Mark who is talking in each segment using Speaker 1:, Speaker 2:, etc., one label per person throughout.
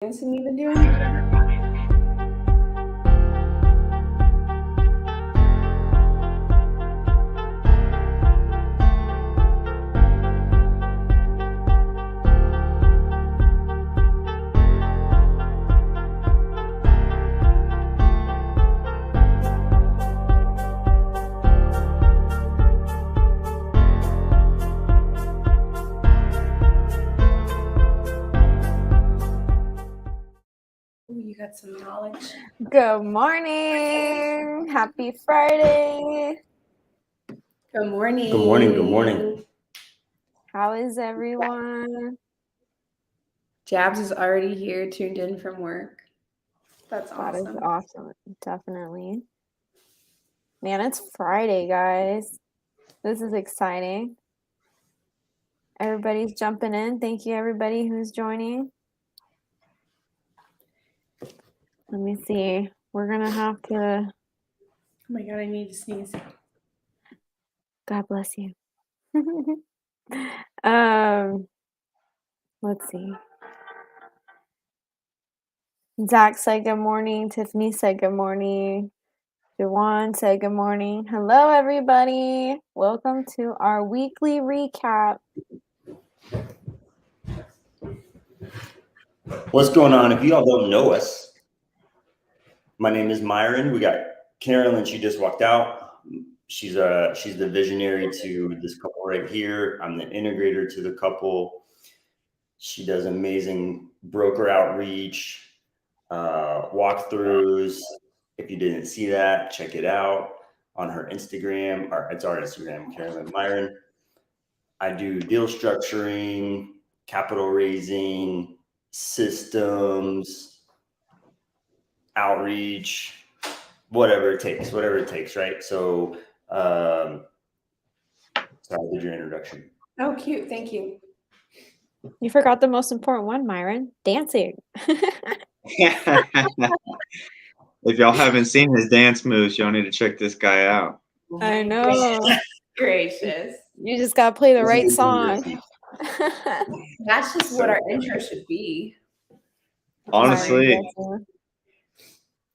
Speaker 1: Dancing you've been doing? Ooh, you got some knowledge.
Speaker 2: Good morning. Happy Friday.
Speaker 1: Good morning.
Speaker 3: Good morning. Good morning.
Speaker 2: How is everyone?
Speaker 1: Jabs is already here, tuned in from work. That's
Speaker 2: That is
Speaker 1: awesome.
Speaker 2: awesome. Definitely. Man, it's Friday, guys. This is exciting. Everybody's jumping in. Thank you, everybody who's joining. Let me see. We're going to have to.
Speaker 1: Oh my God, I need to sneeze.
Speaker 2: God bless you. Let's see. Zach said good morning. Tiffany said good morning. Jawan said good morning. Hello, everybody. Welcome to our weekly recap.
Speaker 3: What's going on? If you all don't know us, my name is Myron. We got Carolyn. She just walked out. She's the visionary to this couple right here. I'm the integrator to the couple. She does amazing broker outreach, walkthroughs. If you didn't see that, check it out on her Instagram. Or it's our Instagram, Carolyn Myron. I do deal structuring, capital raising, systems, outreach, whatever it takes, right? So, sorry, I did your introduction.
Speaker 1: Oh, cute. Thank you.
Speaker 2: You forgot the most important one, Myron. Dancing.
Speaker 4: If y'all haven't seen his dance moves, y'all need to check this guy out.
Speaker 2: I know.
Speaker 1: Gracious.
Speaker 2: You just got to play the right song.
Speaker 1: That's just what our intro should be.
Speaker 4: Honestly,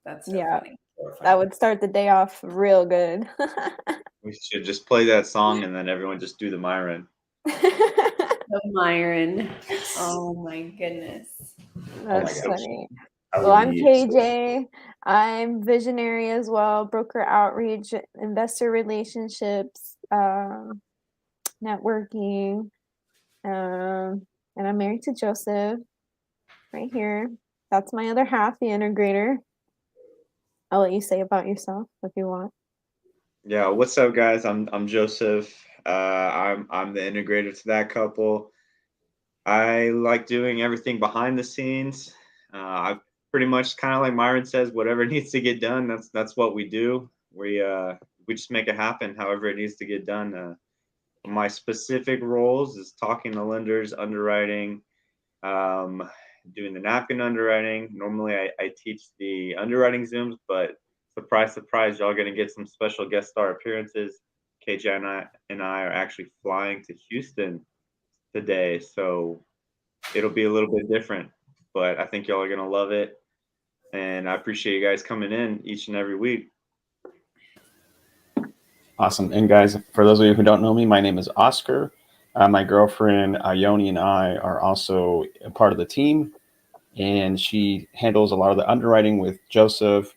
Speaker 1: That's so
Speaker 2: yeah,
Speaker 1: funny.
Speaker 2: that would start the day off real good.
Speaker 4: we should just play that song and then everyone just do the Myron.
Speaker 1: The Myron. Oh my goodness.
Speaker 2: That's funny.
Speaker 3: I
Speaker 2: Well, I'm KJ. I'm visionary as well, broker outreach, investor relationships, networking, and I'm married to Joseph right here. That's my other half, the integrator. I'll let you say about yourself if you want.
Speaker 4: Yeah, what's up, guys? I'm Joseph. I'm the integrator to that couple. I like doing everything behind the scenes. I pretty much kind of like Myron says, whatever needs to get done, that's what we do. We just make it happen, however it needs to get done. My specific roles is talking to lenders, underwriting, doing the napkin underwriting. Normally, I teach the underwriting Zooms, but surprise, surprise, y'all going to get some special guest star appearances. KJ and I are actually flying to Houston today, so it'll be a little bit different, but I think y'all are going to love it. And I appreciate you guys coming in each and every week.
Speaker 5: Awesome. And guys, for those of you who don't know me, my name is Oscar. My girlfriend, Ione, and I are also a part of the team. And she handles a lot of the underwriting with Joseph,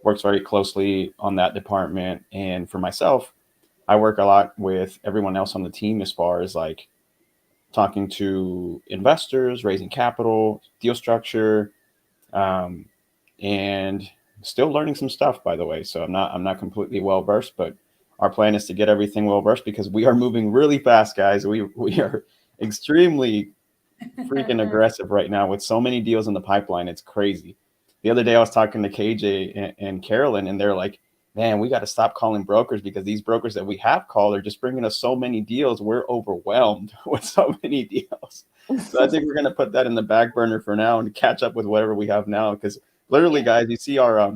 Speaker 5: works very closely on that department. And for myself, I work a lot with everyone else on the team as far as like talking to investors, raising capital, deal structure, and still learning some stuff, by the way. So I'm not completely well versed, but our plan is to get everything well versed because we are moving really fast, guys. We are extremely freaking aggressive right now with so many deals in the pipeline. It's crazy. The other day I was talking to KJ and Carolyn, and they're like, man, we got to stop calling brokers because these brokers that we have called are just bringing us so many deals. We're overwhelmed with so many deals. So I think we're going to put that in the back burner for now and catch up with whatever we have now. Because literally, guys, you see our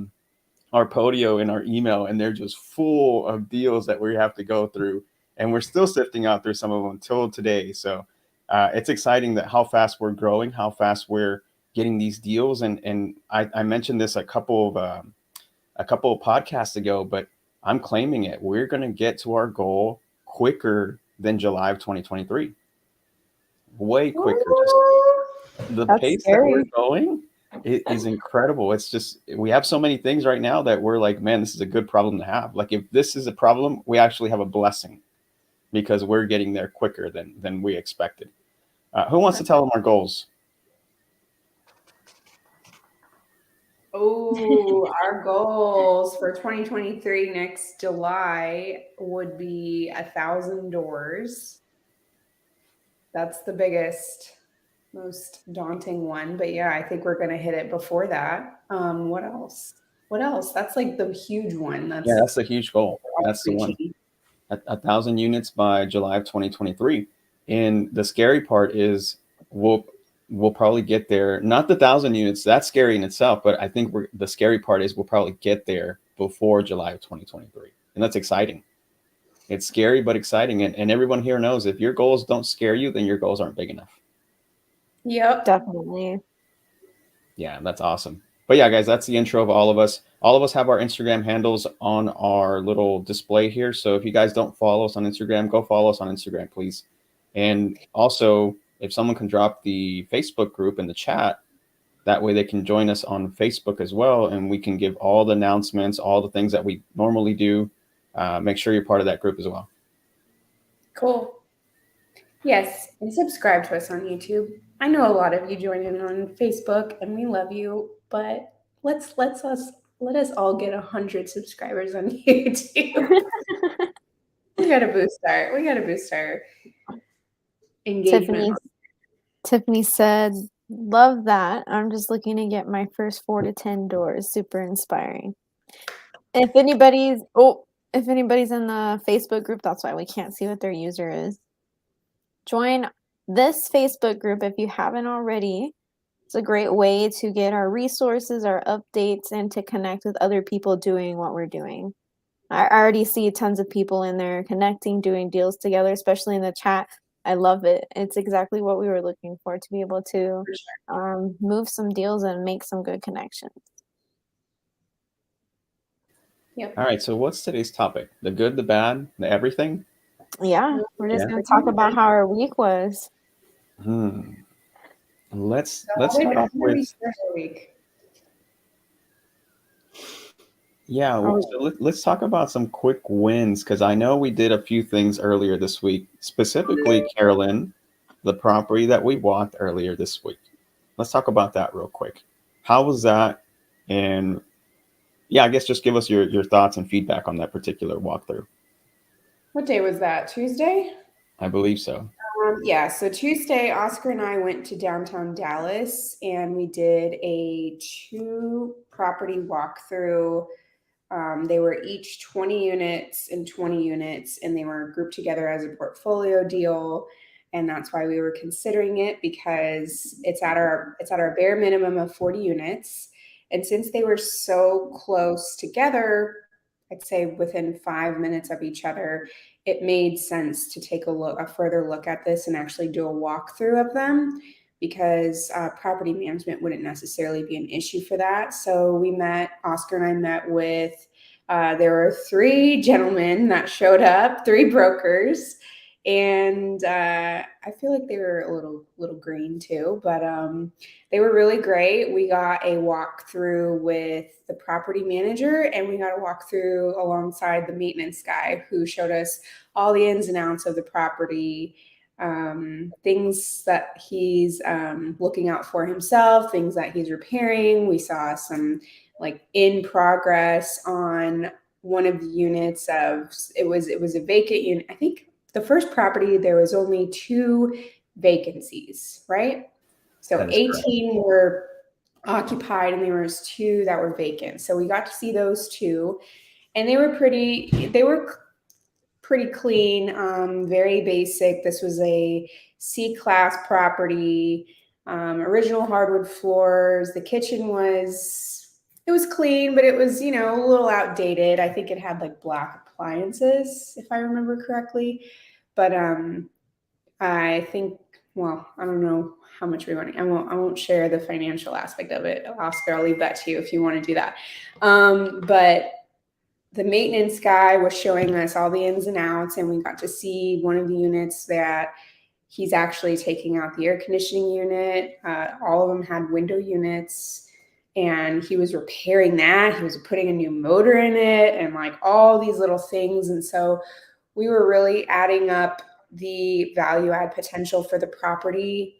Speaker 5: Podio in our email, and they're just full of deals that we have to go through. And we're still sifting out through some of them until today. So it's exciting that how fast we're growing, how fast we're getting these deals. And I mentioned this a couple of podcasts ago, but I'm claiming it. We're going to get to our goal quicker than July of 2023. Way quicker. Just the
Speaker 2: That's
Speaker 5: pace that we're
Speaker 2: scary.
Speaker 5: going is incredible. It's just, we have so many things right now that we're like, man, this is a good problem to have. Like, if this is a problem, we actually have a blessing because we're getting there quicker than we expected. Who wants to tell them our goals?
Speaker 1: Oh, our goals for 2023 next July would be 1,000 doors. That's the biggest, most daunting one. But yeah, I think we're gonna hit it before that. What else? What else? That's like the huge one.
Speaker 5: Yeah, that's a huge goal. That's the one.
Speaker 1: preachy.
Speaker 5: 1,000 units by July of 2023. And the scary part is we'll probably get there. Not the 1,000 units, that's scary in itself, but I think the scary part is we'll probably get there before July of 2023. And that's exciting. It's scary but exciting. And everyone here knows if your goals don't scare you, then your goals aren't big enough.
Speaker 1: Yep.
Speaker 2: Definitely.
Speaker 5: Yeah, that's awesome. But yeah, guys, that's the intro of all of us. All of us have our Instagram handles on our little display here. So if you guys don't follow us on Instagram, go follow us on Instagram, please. And also, if someone can drop the Facebook group in the chat, that way they can join us on Facebook as well. And we can give all the announcements, all the things that we normally do. Make sure you're part of that group as well.
Speaker 1: Cool. Yes, and subscribe to us on YouTube. I know a lot of you join in on Facebook, and we love you. But let us all get 100 subscribers on YouTube. we gotta boost our engagement.
Speaker 2: Tiffany said, "Love that. I'm just looking to get my first 4 to 10 doors. Super inspiring." If anybody's in the Facebook group, that's why we can't see what their user is. Join this Facebook group if you haven't already. It's a great way to get our resources, our updates, and to connect with other people doing what we're doing. I already see tons of people in there connecting, doing deals together, especially in the chat. I love it. It's exactly what we were looking for, to be able to move some deals and make some good connections.
Speaker 1: Yep.
Speaker 5: All right. So what's today's topic? The good, the bad, the everything?
Speaker 2: Yeah, we're just going to talk about how our week was.
Speaker 5: Let's start off with. Yeah, so let's talk about some quick wins, because I know we did a few things earlier this week, specifically, Carolyn, the property that we walked earlier this week. Let's talk about that real quick. How was that? And yeah, I guess just give us your thoughts and feedback on that particular walkthrough.
Speaker 1: What day was that? Tuesday?
Speaker 5: I believe so.
Speaker 1: Yeah, so Tuesday, Oscar and I went to downtown Dallas, and we did a 2-property walkthrough. They were each 20 units and 20 units, and they were grouped together as a portfolio deal. And that's why we were considering it, because it's at our bare minimum of 40 units. And since they were so close together, I'd say within 5 minutes of each other, it made sense to take a further look at this and actually do a walkthrough of them, because property management wouldn't necessarily be an issue for that. So Oscar and I met with, there were 3 gentlemen that showed up, 3 brokers. And I feel like they were a little green too, but they were really great. We got a walkthrough with the property manager, and we got a walkthrough alongside the maintenance guy, who showed us all the ins and outs of the property, things that he's looking out for himself, things that he's repairing. We saw some like in progress on one of the units it was a vacant unit. I think the first property, there was only 2 vacancies, right? So 18 were occupied, and there was 2 that were vacant. So we got to see those 2, and they were pretty clean, very basic. This was a C-class property, original hardwood floors. The kitchen was clean, but it was, a little outdated. I think it had like black appliances, if I remember correctly. But I think well, I don't know how much we want. I won't share the financial aspect of it. Oscar, I'll leave that to you if you want to do that. But the maintenance guy was showing us all the ins and outs, and we got to see one of the units that he's actually taking out the air conditioning unit. All of them had window units, and he was repairing that. He was putting a new motor in it, and like all these little things. And so we were really adding up the value add potential for the property.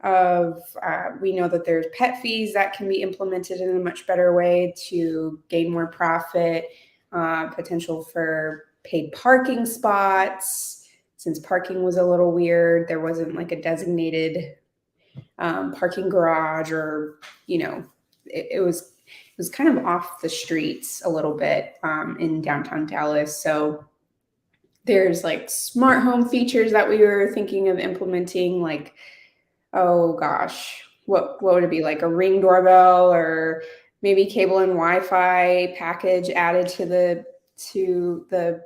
Speaker 1: We know that there's pet fees that can be implemented in a much better way to gain more profit. Potential for paid parking spots. Since parking was a little weird, there wasn't like a designated parking garage, or it was kind of off the streets a little bit in downtown Dallas. So there's like smart home features that we were thinking of implementing, like, oh gosh, what would it be, like a Ring doorbell, or maybe cable and Wi-Fi package added to the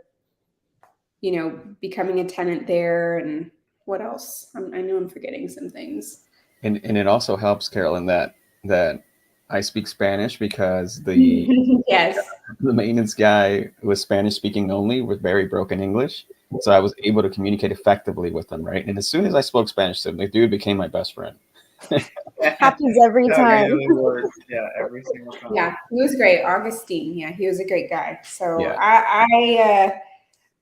Speaker 1: becoming a tenant there. And what else? I know I'm forgetting some things.
Speaker 5: And it also helps, Carolyn, that I speak Spanish, because the
Speaker 1: Yes.
Speaker 5: the maintenance guy was Spanish speaking only with very broken English. So I was able to communicate effectively with him, right? And as soon as I spoke Spanish to him, the dude became my best friend.
Speaker 2: Happens every
Speaker 4: That
Speaker 2: time.
Speaker 4: really works. Yeah, every single time.
Speaker 1: Yeah, he was great. Augustine. Yeah, he was a great guy. So
Speaker 5: Yeah.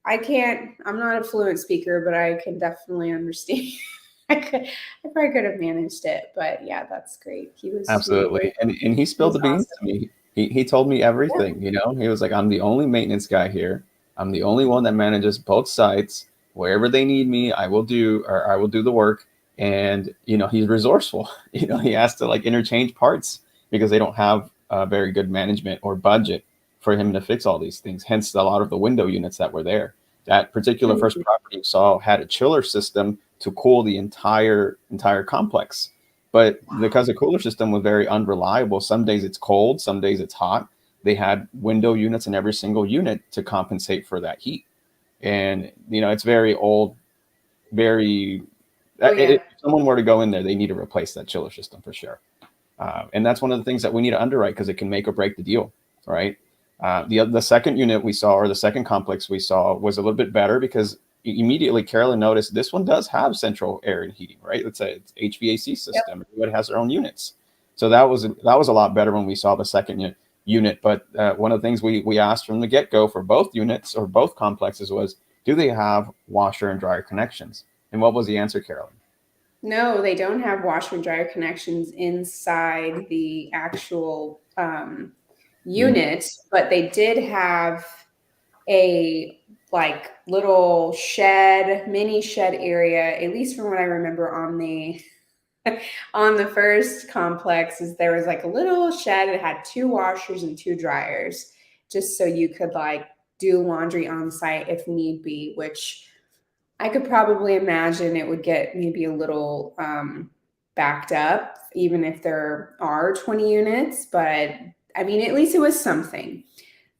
Speaker 1: I can't, I'm not a fluent speaker, but I can definitely understand. I probably could have managed it, but yeah, that's great. He was
Speaker 5: Absolutely. And he spilled the beans
Speaker 1: awesome.
Speaker 5: to me. He told me everything, He was like, I'm the only maintenance guy here. I'm the only one that manages both sites. Wherever they need me, I will do the work. And, he's resourceful. He has to like interchange parts because they don't have a very good management or budget for him to fix all these things. Hence a lot of the window units that were there. That particular first property you saw had a chiller system to cool the entire complex. But because the cooler system was very unreliable, some days it's cold, some days it's hot. They had window units in every single unit to compensate for that heat. And, it's very old, very, if someone were to go in there, they need to replace that chiller system for sure. And that's one of the things that we need to underwrite, because it can make or break the deal, right? The second unit we saw, or the second complex we saw, was a little bit better, because immediately Carolyn noticed this one does have central air and heating, right? It's HVAC system. Yep. Everybody has their own units. So that was a lot better when we saw the second unit. But one of the things we asked from the get-go for both units or both complexes was, do they have washer and dryer connections? And what was the answer, Carolyn?
Speaker 1: No, they don't have washer and dryer connections inside the actual unit, but they did have a like little mini shed area, at least from what I remember on the first complex, is there was like a little shed. It had 2 washers and 2 dryers, just so you could like do laundry on site if need be, which I could probably imagine it would get maybe a little backed up, even if there are 20 units. But I mean, at least it was something.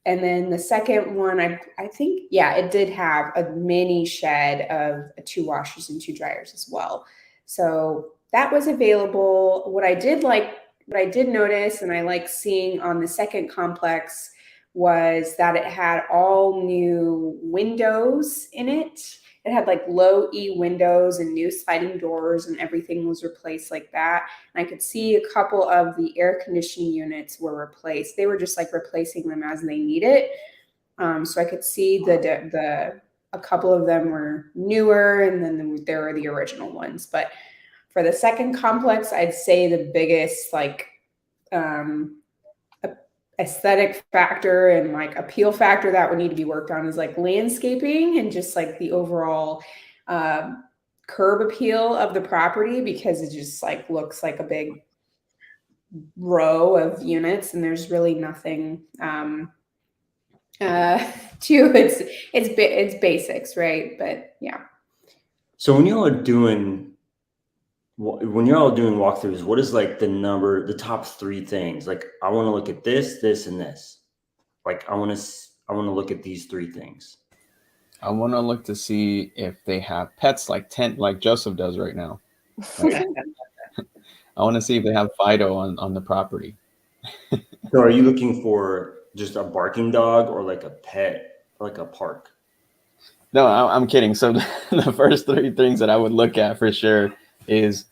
Speaker 1: And then the second one, I think, yeah, it did have a mini shed of 2 washers and 2 dryers as well. So that was available. What I did notice, and I like seeing on the second complex, was that it had all new windows in it. It had like low E windows and new sliding doors, and everything was replaced like that. And I could see a couple of the air conditioning units were replaced. They were just like replacing them as they need it. So I could see a couple of them were newer, and then there were the original ones. But for the second complex, I'd say the biggest like aesthetic factor and like appeal factor that would need to be worked on is like landscaping and just like the overall curb appeal of the property, because it just like looks like a big row of units and there's really nothing to it's basics, right? But yeah.
Speaker 3: So when you're all doing walkthroughs, what is like the top 3 things? Like, I want to look at this, this, and this. Like, I want to look at these 3 things.
Speaker 5: I want to look to see if they have pets, like Joseph does right now. Right? I want to see if they have Fido on the property.
Speaker 3: So are you looking for just a barking dog or like a pet, like a park?
Speaker 5: No, I'm kidding. So the first three things that I would look at for sure is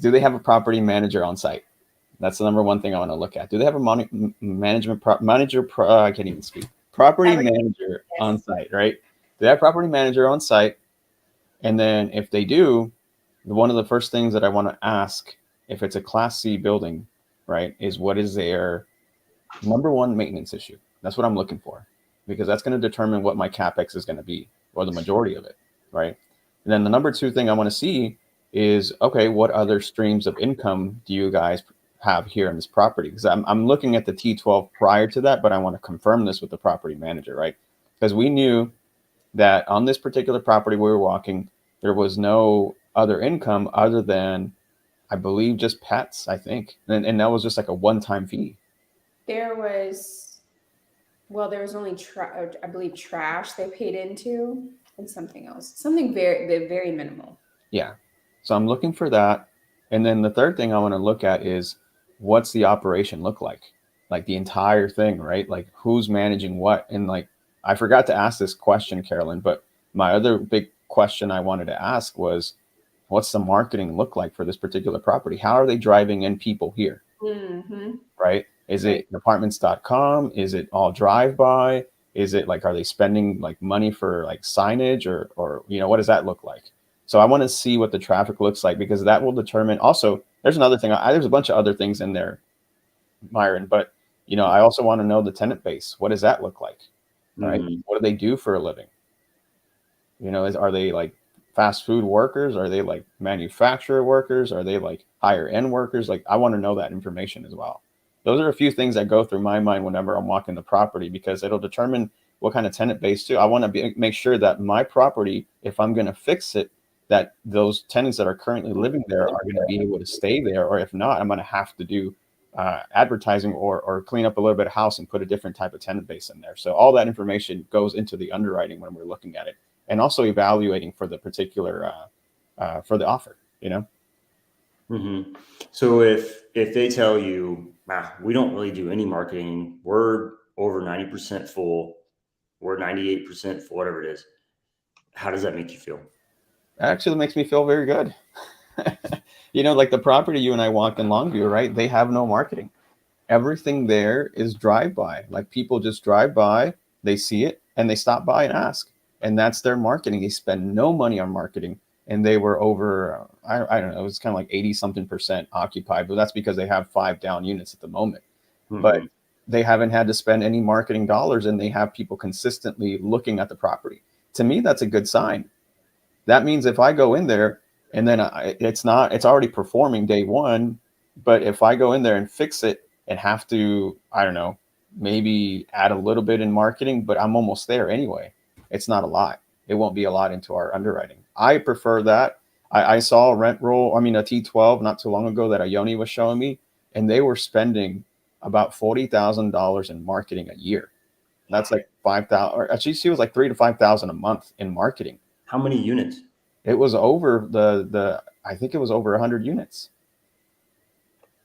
Speaker 5: do they have a property manager on site? That's the number one thing I want to look at. Do they have a I can't even speak. Property manager on site, right? Do they have property manager on site? And then if they do, one of the first things that I want to ask, if it's a Class C building, right, is what is their number one maintenance issue? That's what I'm looking for, because that's going to determine what my CapEx is going to be, or the majority of it, right? And then the number two thing I want to see is, okay, what other streams of income do you guys have here in this property? Because I'm looking at the T12 prior to that, but I want to confirm this with the property manager, right? Because we knew that on this particular property we were walking, there was no other income other than, I believe, just pets, I think. And that was just like a one-time fee.
Speaker 1: There was only I believe trash they paid into, and something else, something very minimal.
Speaker 5: Yeah. So I'm looking for that. And then the third thing I want to look at is, what's the operation look like the entire thing, right? Like, who's managing what? And like, I forgot to ask this question, Carolyn, but my other big question I wanted to ask was, what's the marketing look like for this particular property? How are they driving in people here?
Speaker 1: Mm-hmm.
Speaker 5: Right? Is it apartments.com? Is it all drive-by? Is it like, are they spending like money for like signage, or what does that look like? So I want to see what the traffic looks like, because that will determine. Also, there's another thing. There's a bunch of other things in there, Myron, but I also want to know the tenant base. What does that look like? Right?
Speaker 3: Mm-hmm.
Speaker 5: What do they do for a living? Are they like fast food workers? Are they like manufacturer workers? Are they like higher end workers? Like, I want to know that information as well. Those are a few things that go through my mind whenever I'm walking the property, because it'll determine what kind of tenant base too. I want to make sure that my property, if I'm going to fix it, that those tenants that are currently living there are going to be able to stay there, or if not, I'm going to have to do advertising or clean up a little bit of house and put a different type of tenant base in there. So all that information goes into the underwriting when we're looking at it, and also evaluating for the particular for the offer.
Speaker 3: Mm-hmm. So if they tell you, we don't really do any marketing, we're over 90% full, we're 98% full, whatever it is, how does that make you feel?
Speaker 5: Actually, it makes me feel very good. Like the property you and I walked in Longview, right? They have no marketing. Everything there is drive-by. Like, people just drive by, they see it, and they stop by and ask. And that's their marketing. They spend no money on marketing. And they were over, I don't know, it was kind of like 80-something% occupied, but that's because they have 5 down units at the moment.
Speaker 3: Mm-hmm.
Speaker 5: But they haven't had to spend any marketing dollars, and they have people consistently looking at the property. To me, that's a good sign. That means if I go in there and then it's already performing day one, but if I go in there and fix it and have to, I don't know, maybe add a little bit in marketing, but I'm almost there anyway, it's not a lot. It won't be a lot into our underwriting. I prefer that. I saw a T12 not too long ago that Ione was showing me, and they were spending about $40,000 in marketing a year. That's like 5,000, or actually she was like 3,000 to 5,000 a month in marketing.
Speaker 3: How many units?
Speaker 5: It was over I think it was over 100 units.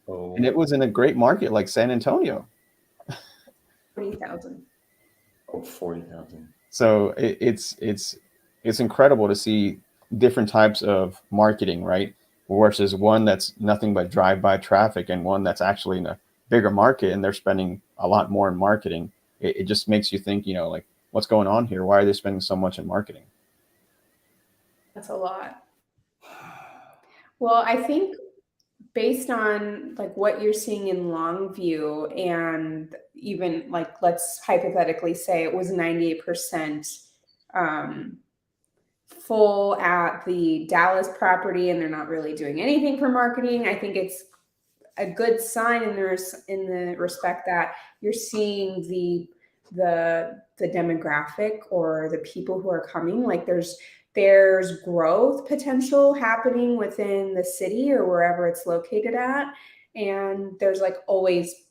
Speaker 3: Oh.
Speaker 5: And it was in a great market like San Antonio.
Speaker 1: 40,000.
Speaker 3: Oh, 40,000.
Speaker 5: So it's incredible to see different types of marketing, right? Versus one that's nothing but drive-by traffic, and one that's actually in a bigger market and they're spending a lot more in marketing. It just makes you think, like, what's going on here? Why are they spending so much in marketing?
Speaker 1: That's a lot. Well, I think based on like what you're seeing in Longview, and even like, let's hypothetically say it was 98% full at the Dallas property, and they're not really doing anything for marketing. I think it's a good sign in the respect that you're seeing the demographic, or the people who are coming. Like, there's growth potential happening within the city or wherever it's located at, and there's like always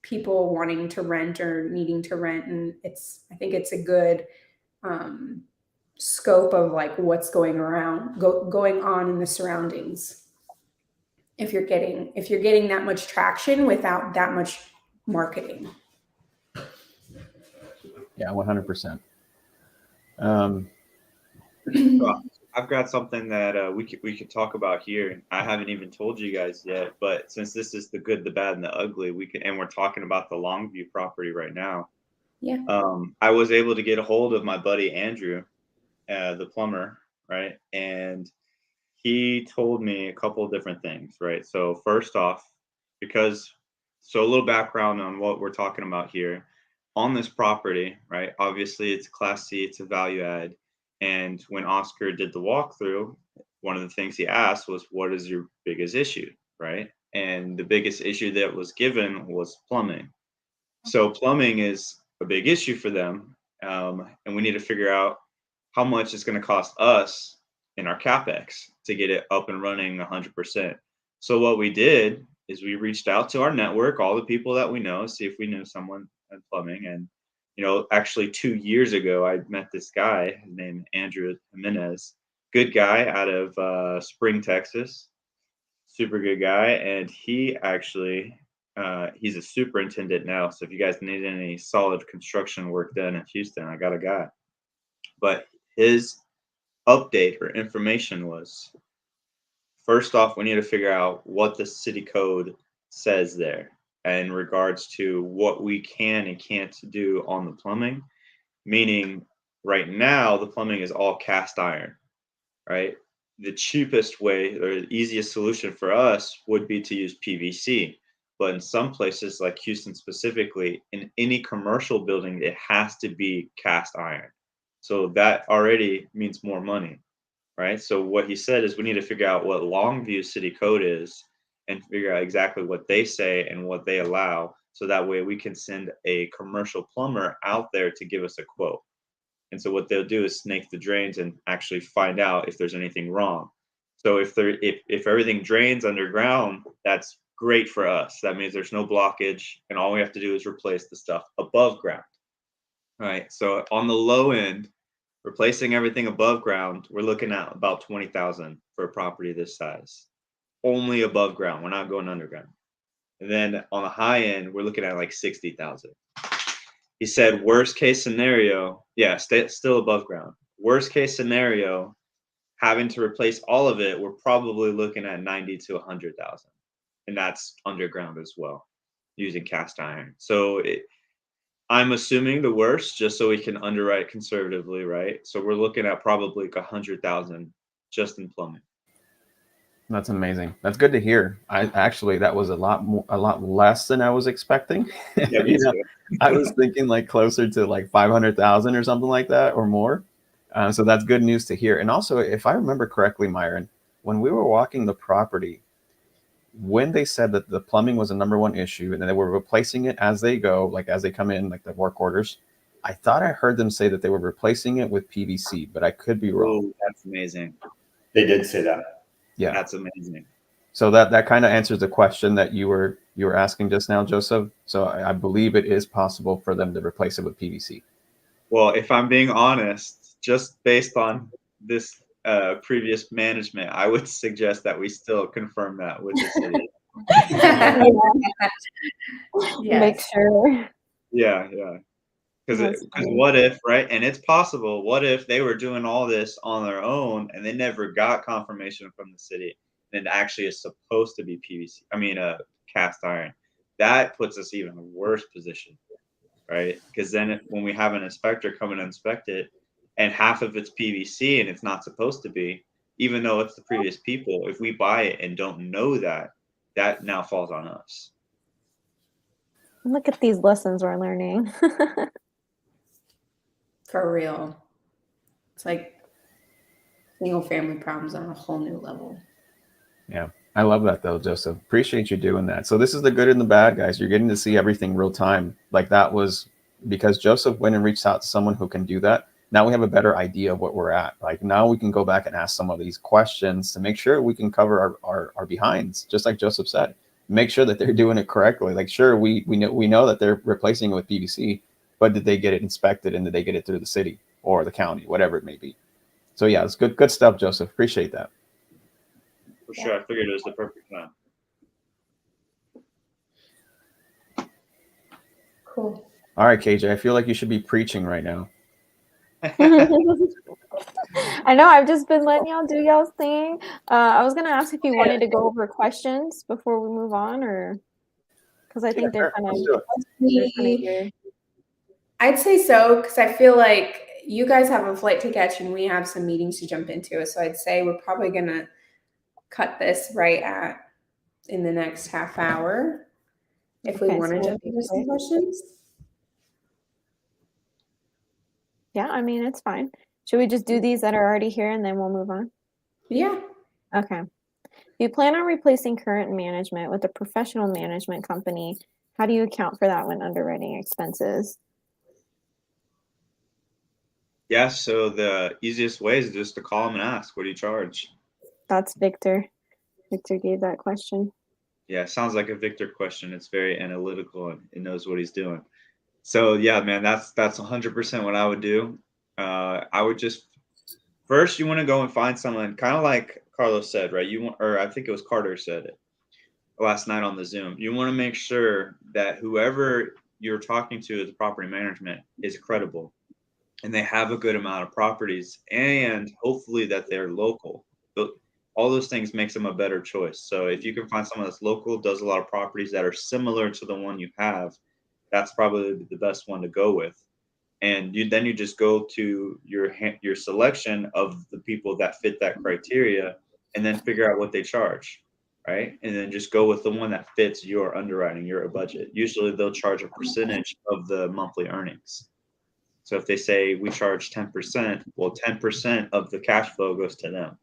Speaker 1: people wanting to rent or needing to rent, and I think it's a good scope of like what's going on in the surroundings. if you're getting that much traction without that much marketing.
Speaker 5: Yeah, 100%.
Speaker 4: Well, I've got something that we could talk about here. I haven't even told you guys yet, but since this is the good, the bad, and the ugly, and we're talking about the Longview property right now.
Speaker 1: Yeah.
Speaker 4: I was able to get a hold of my buddy Andrew, the plumber, right? And he told me a couple of different things, right? So first off, so a little background on what we're talking about here. On this property, right? Obviously, it's Class C, it's a value add. And when Oscar did the walkthrough, one of the things he asked was, what is your biggest issue, right? And the biggest issue that was given was plumbing. So plumbing is a big issue for them. And we need to figure out how much it's going to cost us in our CapEx to get it up and running 100%. So what we did is we reached out to our network, all the people that we know, see if we knew someone in plumbing. And, actually 2 years ago, I met this guy named Andrew Jimenez, good guy out of Spring, Texas, super good guy. And he actually, he's a superintendent now. So if you guys need any solid construction work done in Houston, I got a guy. But his update or information was, first off, we need to figure out what the city code says there in regards to what we can and can't do on the plumbing. Meaning, right now, the plumbing is all cast iron, right? The cheapest way or the easiest solution for us would be to use PVC. But in some places, like Houston specifically, in any commercial building, it has to be cast iron. So that already means more money, right? So what he said is we need to figure out what Longview city code is and figure out exactly what they say and what they allow. So that way we can send a commercial plumber out there to give us a quote. And so what they'll do is snake the drains and actually find out if there's anything wrong. So if everything drains underground, that's great for us. That means there's no blockage, and all we have to do is replace the stuff above ground. All right. So on the low end, replacing everything above ground, we're looking at about 20,000 for a property this size. Only above ground. We're not going underground. And then on the high end, we're looking at like 60,000. He said, worst case scenario, yeah, still above ground. Worst case scenario, having to replace all of it, we're probably looking at 90 to 100,000, and that's underground as well, using cast iron. So I'm assuming the worst, just so we can underwrite conservatively, right? So we're looking at probably like 100,000 just in plumbing.
Speaker 5: That's amazing. That's good to hear. That was a lot less than I was expecting.
Speaker 4: Yeah, me too.
Speaker 5: I was thinking like closer to like 500,000 or something like that or more. So that's good news to hear. And also, if I remember correctly, Myron, when we were walking the property, when they said that the plumbing was the number one issue and they were replacing it as they go, like as they come in, like the work orders, I thought I heard them say that they were replacing it with PVC, but I could be wrong.
Speaker 4: Oh, that's amazing.
Speaker 3: They did say that.
Speaker 5: Yeah,
Speaker 4: that's amazing.
Speaker 5: So that kind of answers the question that you were asking just now, Joseph. So I believe it is possible for them to replace it with PVC.
Speaker 4: Well, if I'm being honest, just based on this previous management, I would suggest that we still confirm that with the city.
Speaker 1: Yes.
Speaker 2: Make sure.
Speaker 4: Yeah. Because what if, right? And it's possible. What if they were doing all this on their own and they never got confirmation from the city, and it actually is supposed to be PVC? I mean, cast iron. That puts us even in a worse position, right? Because then when we have an inspector come and inspect it, and half of it's PVC and it's not supposed to be, even though it's the previous people, if we buy it and don't know that, that now falls on us.
Speaker 2: Look at these lessons we're learning.
Speaker 1: For real. It's like single family problems on a whole new level.
Speaker 5: Yeah. I love that though, Joseph. Appreciate you doing that. So this is the good and the bad, guys. You're getting to see everything real time. Like that was because Joseph went and reached out to someone who can do that. Now we have a better idea of what we're at. Like now we can go back and ask some of these questions to make sure we can cover our behinds, just like Joseph said. Make sure that they're doing it correctly. Like sure, we know that they're replacing it with PVC, but did they get it inspected and did they get it through the city or the county, whatever it may be? So yeah, it's good stuff, Joseph. Appreciate that.
Speaker 4: For sure. I figured it was the perfect time.
Speaker 1: Cool.
Speaker 5: All right, KJ, I feel like you should be preaching right now.
Speaker 2: I know, I've just been letting y'all do y'all's thing. I was gonna ask if you wanted to go over questions before we move on, or because I think they're kind of
Speaker 5: Let's do it.
Speaker 2: here.
Speaker 1: I'd say so, because I feel like you guys have a flight to catch and we have some meetings to jump into. So I'd say we're probably gonna cut this right at in the next half hour if we
Speaker 2: Okay,
Speaker 1: want to
Speaker 2: so
Speaker 1: jump into some questions.
Speaker 2: Yeah, I mean, it's fine. Should we just do these that are already here and then we'll move on?
Speaker 1: Yeah.
Speaker 2: Okay. If you plan on replacing current management with a professional management company, how do you account for that when underwriting expenses?
Speaker 4: Yeah, so the easiest way is just to call them and ask, what do you charge?
Speaker 2: That's Victor. Victor gave that question.
Speaker 4: Yeah, sounds like a Victor question. It's very analytical and it knows what he's doing. So yeah, man, that's 100% what I would do. I would just first you want to go and find someone kind of like Carlos said, right? You want, or I think it was Carter said it last night on the Zoom. You want to make sure that whoever you're talking to as property management is credible and they have a good amount of properties and hopefully that they're local. But all those things makes them a better choice. So if you can find someone that's local, does a lot of properties that are similar to the one you have, that's probably the best one to go with. And then you just go to your selection of the people that fit that criteria and then figure out what they charge, right? And then just go with the one that fits your underwriting, your budget. Usually they'll charge a percentage of the monthly earnings. So if they say we charge 10%, well, 10% of the cash flow goes to them.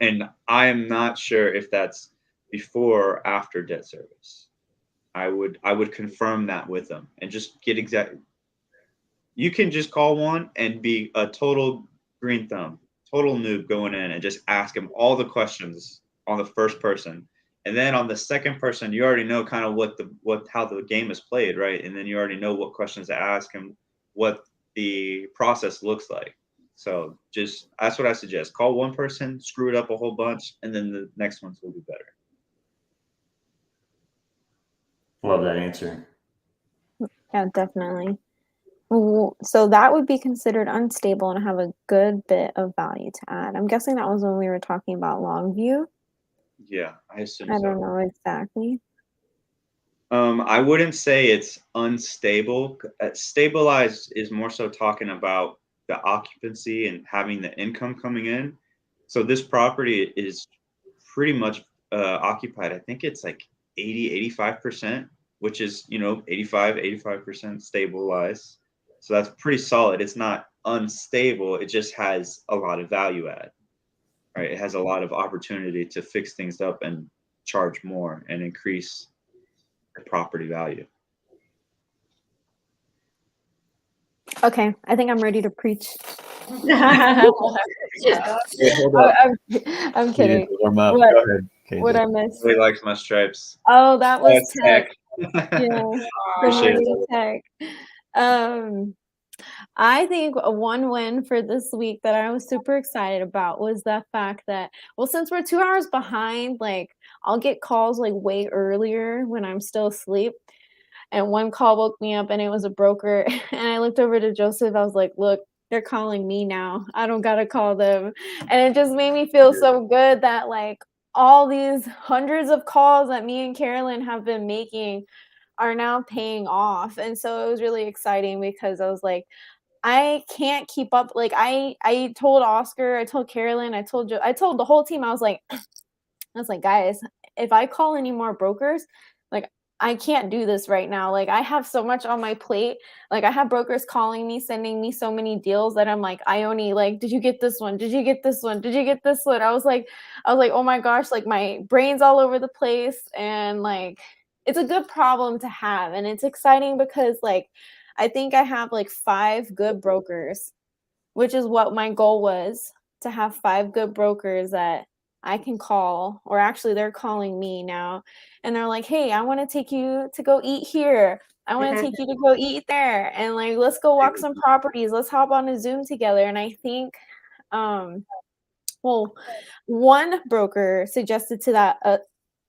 Speaker 4: And I am not sure if that's before or after debt service. I would confirm that with them and just get exact. You can just call one and be a total green thumb, total noob going in and just ask them all the questions on the first person. And then on the second person, you already know kind of how the game is played, right? And then you already know what questions to ask and what the process looks like. So just that's what I suggest. Call one person, screw it up a whole bunch, and then the next ones will be better.
Speaker 3: Love that answer.
Speaker 2: Yeah, definitely. So that would be considered unstable and have a good bit of value to add. I'm guessing that was when we were talking about Longview.
Speaker 4: Yeah, I assume
Speaker 2: I
Speaker 4: so.
Speaker 2: don't know exactly.
Speaker 4: I wouldn't say it's unstable. Stabilized is more so talking about the occupancy and having the income coming in. So this property is pretty much occupied. I think it's like 85%, which is, 85% stabilized. So that's pretty solid. It's not unstable. It just has a lot of value add, right? It has a lot of opportunity to fix things up and charge more and increase property value.
Speaker 2: Okay, I think I'm ready to preach.
Speaker 4: Hey, hold up.
Speaker 2: I'm kidding.
Speaker 5: Warm up.
Speaker 2: What?
Speaker 5: Go ahead, KJ.
Speaker 2: What I missed?
Speaker 4: Really likes my stripes.
Speaker 2: Oh, that was tech.
Speaker 4: Tech.
Speaker 2: Yeah, the
Speaker 4: Appreciate
Speaker 2: morning tech. I think one win for this week that I was super excited about was the fact that, well, since we're 2 hours behind, like I'll get calls like way earlier when I'm still asleep. And one call woke me up and it was a broker. And I looked over to Joseph. I was like, look, they're calling me now. I don't got to call them. And it just made me feel so good that like all these hundreds of calls that me and Carolyn have been making are now paying off. And so it was really exciting because I was like, I can't keep up. Like I told Oscar, I told Carolyn, I told the whole team, I was like, guys, if I call any more brokers, like I can't do this right now. Like I have so much on my plate. Like I have brokers calling me, sending me so many deals that I'm like, Ione, like, did you get this one? Did you get this one? Did you get this one? I was like, oh my gosh, like my brain's all over the place. And like, it's a good problem to have. And it's exciting because like, I think I have like 5 good brokers, which is what my goal was, to have 5 good brokers that I can call, or actually they're calling me now. And they're like, hey, I want to take you to go eat here. I want to take you to go eat there. And like, let's go walk some properties. Let's hop on a Zoom together. And I think, well, one broker suggested to that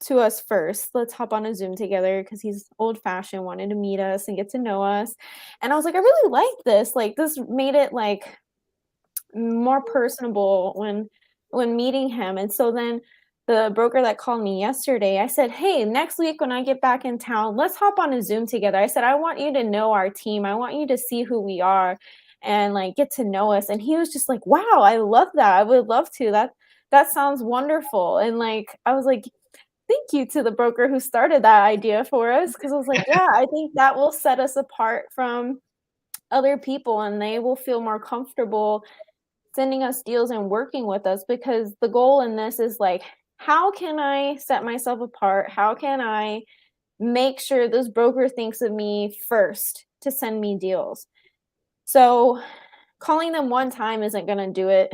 Speaker 2: to us first. Let's hop on a Zoom together because he's old fashioned, wanted to meet us and get to know us. And I was like, I really like this. Like this made it like more personable when meeting him. And so then the broker that called me yesterday, I said, hey, next week when I get back in town, let's hop on a Zoom together. I said, I want you to know our team. I want you to see who we are and like get to know us. And he was just like, wow, I love that. I would love to. That sounds wonderful. And like I was like, thank you to the broker who started that idea for us. Cause I was like, yeah, I think that will set us apart from other people and they will feel more comfortable sending us deals and working with us, because the goal in this is like, how can I set myself apart? How can I make sure this broker thinks of me first to send me deals? So calling them one time isn't going to do it.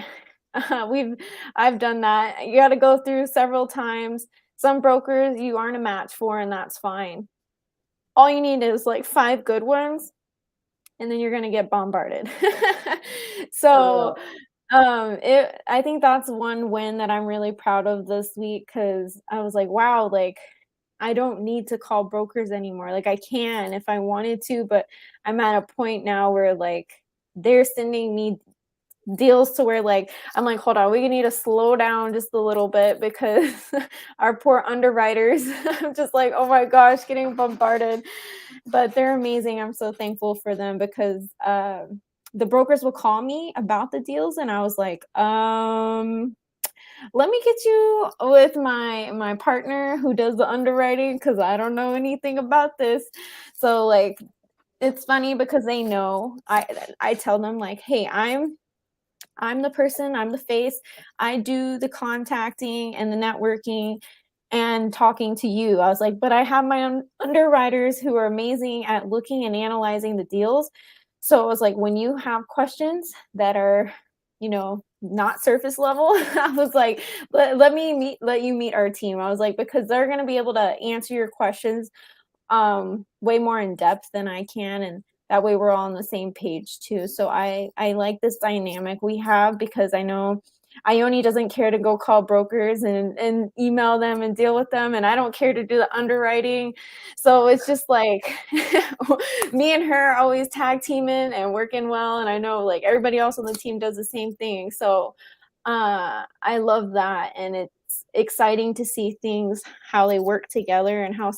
Speaker 2: I've done that. You got to go through several times. Some brokers you aren't a match for, and that's fine. All you need is like 5 good ones, and then you're going to get bombarded. So I think that's one win that I'm really proud of this week, because I was like, wow, like I don't need to call brokers anymore. Like I can if I wanted to, but I'm at a point now where like they're sending me deals to where like I'm like, hold on, we need to slow down just a little bit, because our poor underwriters, I'm just like, oh my gosh, getting bombarded. But they're amazing. I'm so thankful for them, because the brokers will call me about the deals and I was like, let me get you with my partner who does the underwriting, because I don't know anything about this. So like it's funny because they know. I tell them like, hey, I'm the person, I'm the face. I do the contacting and the networking and talking to you. I was like, but I have my own underwriters who are amazing at looking and analyzing the deals. So it was like, when you have questions that are, not surface level, I was like, let you meet our team. I was like, because they're going to be able to answer your questions way more in depth than I can, and that way we're all on the same page too. So I like this dynamic we have, because I know Ione doesn't care to go call brokers and email them and deal with them, and I don't care to do the underwriting. So it's just like me and her always tag teaming and working well, and I know like everybody else on the team does the same thing. So I love that, and it's exciting to see things how they work together and how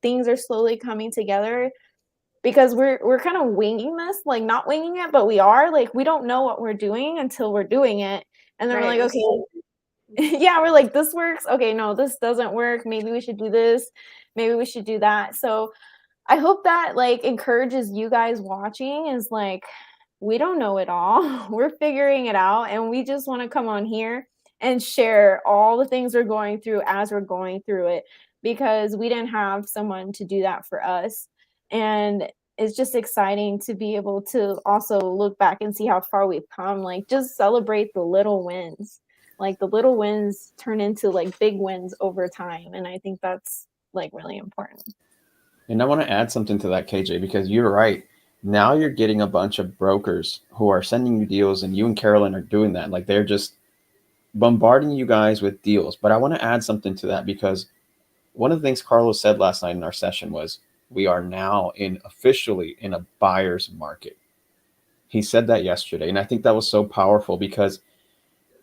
Speaker 2: things are slowly coming together, because we're kind of winging this, like not winging it, but we are like, we don't know what we're doing until we're doing it, and then
Speaker 1: Right.
Speaker 2: we're like, okay, yeah, we're like, this works, okay, no, this doesn't work, maybe we should do this, maybe we should do that. So I hope that like encourages you guys watching, is like, we don't know it all. We're figuring it out, and we just want to come on here and share all the things we're going through as we're going through it, because we didn't have someone to do that for us. And it's just exciting to be able to also look back and see how far we've come. Like just celebrate the little wins. Like the little wins turn into like big wins over time. And I think that's like really important.
Speaker 5: And I want to add something to that, KJ, because you're right. Now you're getting a bunch of brokers who are sending you deals, and you and Carolyn are doing that. Like they're just bombarding you guys with deals. But I want to add something to that, because one of the things Carlos said last night in our session was, we are now officially in a buyer's market. He said that yesterday. And I think that was so powerful, because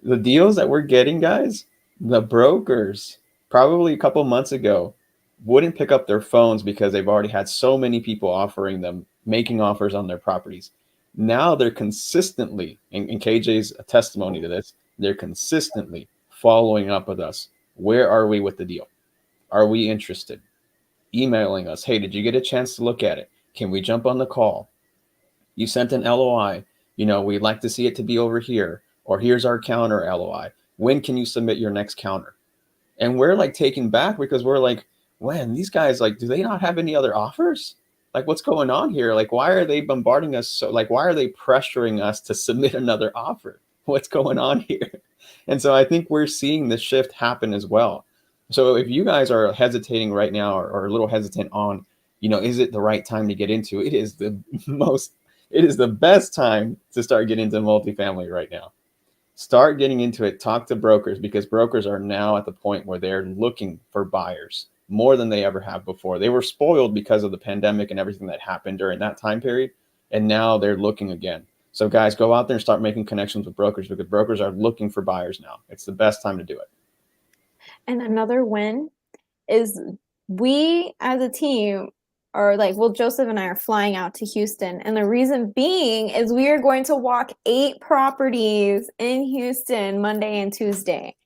Speaker 5: the deals that we're getting, guys, the brokers probably a couple months ago wouldn't pick up their phones because they've already had so many people offering them, making offers on their properties. Now they're consistently, and KJ's a testimony to this, they're consistently following up with us. Where are we with the deal? Are we interested? Emailing us, hey, did you get a chance to look at it? Can we jump on the call? You sent an LOI. We'd like to see it to be over here, or here's our counter LOI. When can you submit your next counter? And we're like taken back, because we're like, when these guys, like, do they not have any other offers? Like, what's going on here? Like, why are they bombarding us? So like, why are they pressuring us to submit another offer? What's going on here? And so I think we're seeing this shift happen as well. So if you guys are hesitating right now, or a little hesitant on, is it the right time to get into? It is the best time to start getting into multifamily right now. Start getting into it. Talk to brokers, because brokers are now at the point where they're looking for buyers more than they ever have before. They were spoiled because of the pandemic and everything that happened during that time period. And now they're looking again. So guys, go out there and start making connections with brokers, because brokers are looking for buyers now. It's the best time to do it.
Speaker 2: And another win is we as a team are like, well, Joseph and I are flying out to Houston. And the reason being is we are going to walk 8 properties in Houston Monday and Tuesday.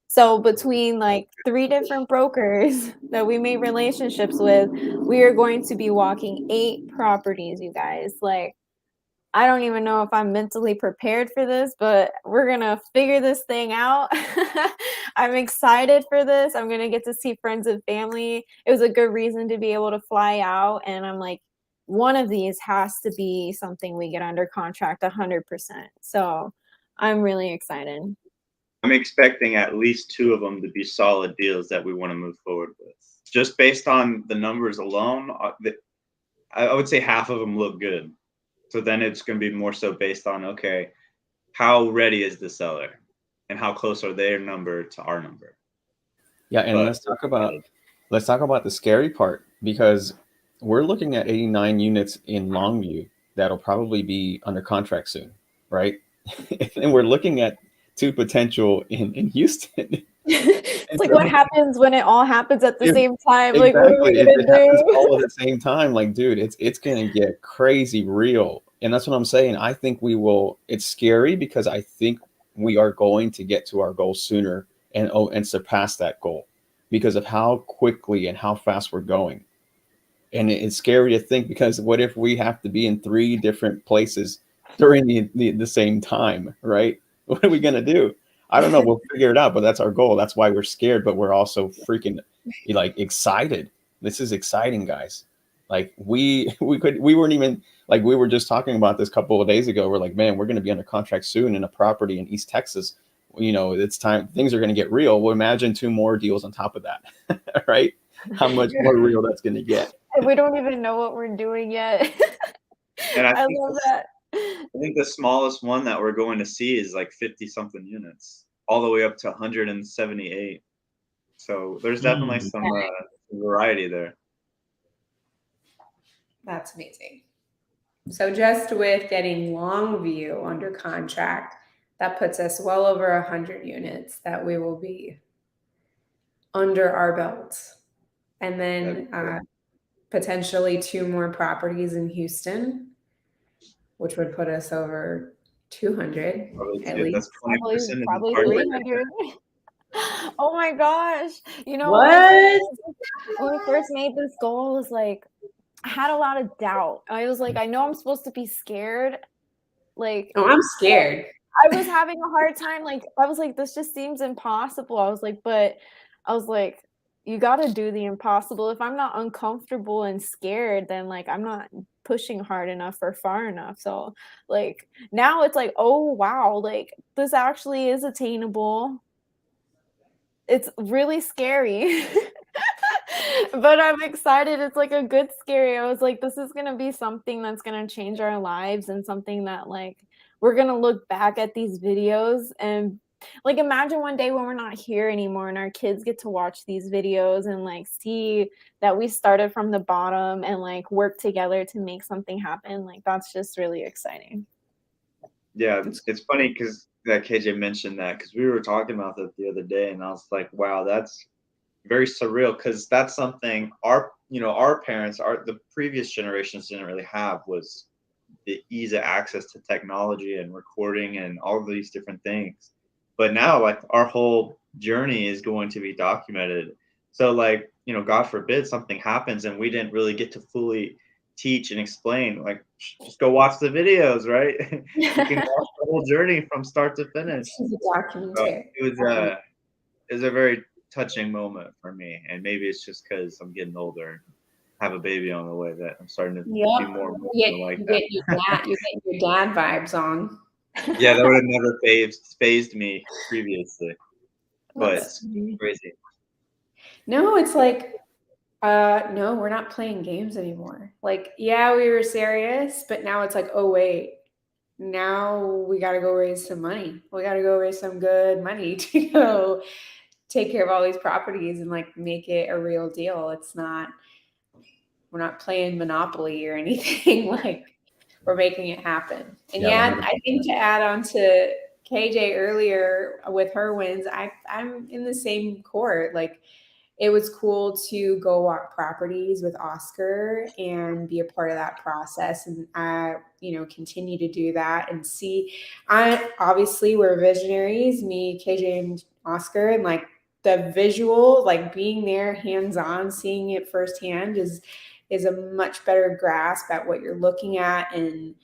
Speaker 2: So between like 3 different brokers that we made relationships with, we are going to be walking 8 properties, you guys. Like, I don't even know if I'm mentally prepared for this, but we're going to figure this thing out. I'm excited for this. I'm going to get to see friends and family. It was a good reason to be able to fly out. And I'm like, one of these has to be something we get under contract 100%. So I'm really excited.
Speaker 4: I'm expecting at least 2 of them to be solid deals that we want to move forward with. Just based on the numbers alone, I would say half of them look good. So then it's going to be more so based on, okay, how ready is the seller and how close are their number to our number?
Speaker 5: Yeah, and let's talk about the scary part, because we're looking at 89 units in Longview that'll probably be under contract soon, right? And we're looking at 2 potential in Houston.
Speaker 2: It's like, what happens when it all happens at the same time?
Speaker 5: Exactly.
Speaker 2: Like, what are we
Speaker 5: If
Speaker 2: gonna
Speaker 5: it happens
Speaker 2: do?
Speaker 5: all at the same time, like, dude, it's gonna get crazy real. And that's what I'm saying. I think we will. It's scary because I think we are going to get to our goal sooner and surpass that goal because of how quickly and how fast we're going. And it's scary to think, because what if we have to be in 3 different places during the same time, right? What are we gonna do? I don't know. We'll figure it out, but that's our goal. That's why we're scared, but we're also freaking like excited. This is exciting, guys. Like we weren't even like, we were just talking about this a couple of days ago. We're like, man, we're going to be under contract soon in a property in East Texas. You know, it's time, things are going to get real. Well, imagine 2 more deals on top of that, right? How much more real that's going to get.
Speaker 2: We don't even know what we're doing yet.
Speaker 4: And
Speaker 2: I love that.
Speaker 4: I think the smallest one that we're going to see is like 50 something units, all the way up to 178. So there's definitely some variety there.
Speaker 1: That's amazing. So just with getting Longview under contract, that puts us well over 100 units that we will be under our belts. And then potentially 2 more properties in Houston, which would put us over 200 at least.
Speaker 4: That's 20%
Speaker 2: Probably
Speaker 4: in
Speaker 2: 300. Oh my gosh. You know
Speaker 1: What?
Speaker 2: when we first made this goal, it was like, I had a lot of doubt. I was like, I know I'm supposed to be scared. Like,
Speaker 1: Oh, I'm scared.
Speaker 2: I was having a hard time. Like, I was like, this just seems impossible. I was like, you got to do the impossible. If I'm not uncomfortable and scared, then like, I'm not pushing hard enough or far enough. So like, now it's like, oh, wow, like this actually is attainable. It's really scary. But I'm excited. It's like a good scary. I was like, this is going to be something that's going to change our lives, and something that like we're going to look back at these videos and like imagine one day when we're not here anymore and our kids get to watch these videos and like see that we started from the bottom and like work together to make something happen. Like that's just really exciting.
Speaker 4: Yeah, it's funny because that KJ mentioned that, because we were talking about that the other day, and I was like, wow, that's very surreal, because that's something our parents, the previous generations didn't really have, was the ease of access to technology and recording and all of these different things. But now like our whole journey is going to be documented. So like, God forbid something happens and we didn't really get to fully teach and explain, like just go watch the videos, right? You can watch the whole journey from start to finish.
Speaker 1: It's a documentary.
Speaker 4: It was a very touching moment for me, and maybe it's just because I'm getting older and have a baby on the way that I'm starting to be more emotional like that.
Speaker 1: You get your dad vibes on.
Speaker 4: Yeah, that would have never phased me previously, but
Speaker 2: That's
Speaker 4: it's crazy.
Speaker 1: No, it's like, no, we're not playing games anymore. Like, yeah, we were serious, but now it's like, oh wait, now we got to go raise some money. We got to go raise some good money to go take care of all these properties and like make it a real deal. It's not, we're not playing Monopoly or anything. Like, we're making it happen. And
Speaker 5: Yeah,
Speaker 1: yeah, I think to add on to KJ earlier with her wins, I'm in the same court. Like, it was cool to go walk properties with Oscar and be a part of that process. And I, continue to do that and see. I obviously we're visionaries, me, KJ, and Oscar, and like the visual, like being there, hands on, seeing it firsthand is a much better grasp at what you're looking at, and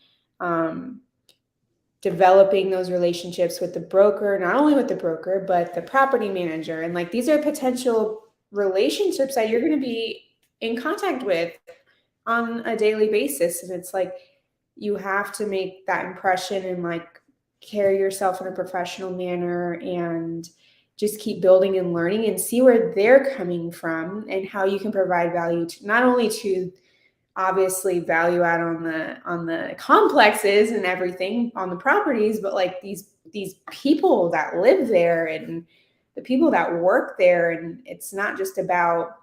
Speaker 1: developing those relationships with the broker, not only with the broker, but the property manager. And like, these are potential relationships that you're going to be in contact with on a daily basis. And it's like, you have to make that impression and like carry yourself in a professional manner and just keep building and learning and see where they're coming from and how you can provide value to not only to obviously value add on the complexes and everything on the properties, but like these people that live there and the people that work there. And it's not just about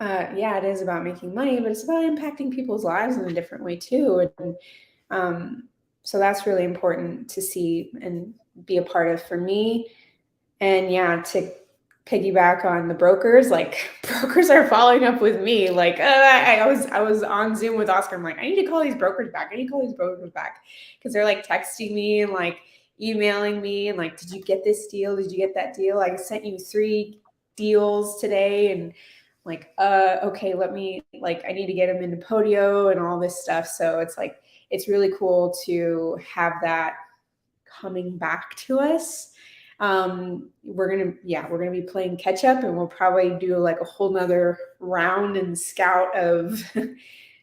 Speaker 1: it is about making money, but it's about impacting people's lives in a different way too. And so that's really important to see and be a part of for me. And yeah, to piggyback on the brokers, like brokers are following up with me. Like I was on Zoom with Oscar. I'm like, I need to call these brokers back. I need to call these brokers back, because they're like texting me and like emailing me and like, did you get this deal? Did you get that deal? I sent you 3 deals today, and like, okay, let me, like, I need to get them into Podio and all this stuff. So it's like, it's really cool to have that coming back to us. We're gonna be playing catch up, and we'll probably do like a whole nother round and scout of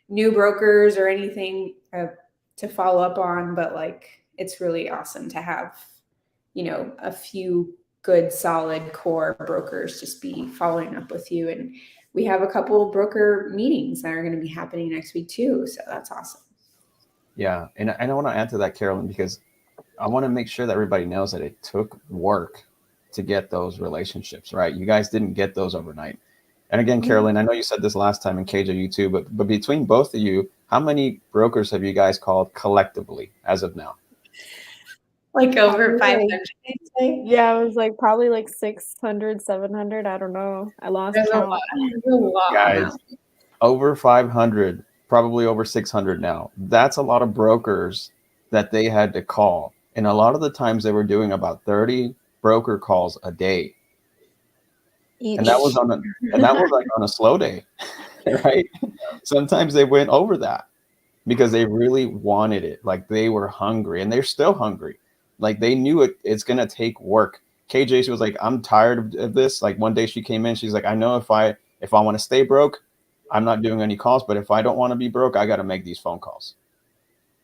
Speaker 1: new brokers or anything to follow up on. But like, it's really awesome to have, a few good solid core brokers just be following up with you. And we have a couple broker meetings that are going to be happening next week too. So that's awesome.
Speaker 5: Yeah. And I want to add to that, Carolyn, because I want to make sure that everybody knows that it took work to get those relationships, right? You guys didn't get those overnight. And again, Carolyn, I know you said this last time, and KJ, you too, but between both of you, how many brokers have you guys called collectively as of now?
Speaker 1: Like over 500.
Speaker 2: Yeah, it was like probably like 600, 700. I don't know. I lost count.
Speaker 1: There's a lot.
Speaker 5: Guys, over 500, probably over 600 now. That's a lot of brokers that they had to call. And a lot of the times they were doing about 30 broker calls a day. And that was like on a slow day, right? Sometimes they went over that because they really wanted it. Like, they were hungry, and they're still hungry. Like, they knew it's going to take work. KJ, she was like, I'm tired of this. Like, one day she came in, she's like, I know if I want to stay broke, I'm not doing any calls, but if I don't want to be broke, I got to make these phone calls.